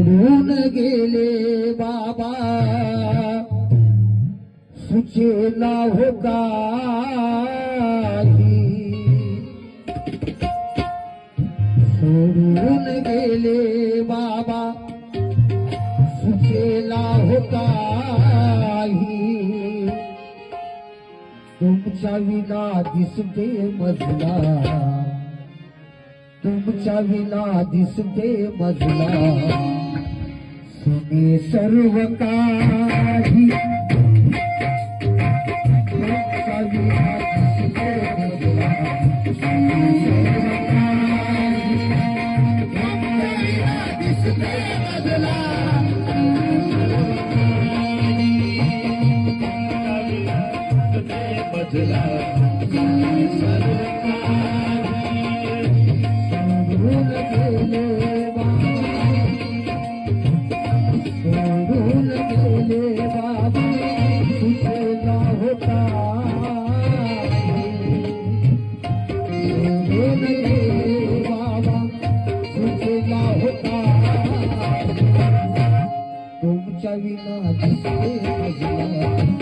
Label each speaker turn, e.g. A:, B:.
A: सोडून गेले बाबा सुचेना हो काही, सोडून गेले बाबा सुचेना हो काही, तुमच्या विना दिसते मजला, तुमच्या विना दिसते मजला, सुने सर्व काही, तुमच्या विना दिसते मजला, सुने सर्व काही, तुमच्या विना दिसते मजला, मजला सर्व तुमच्या विना दिसते मजला,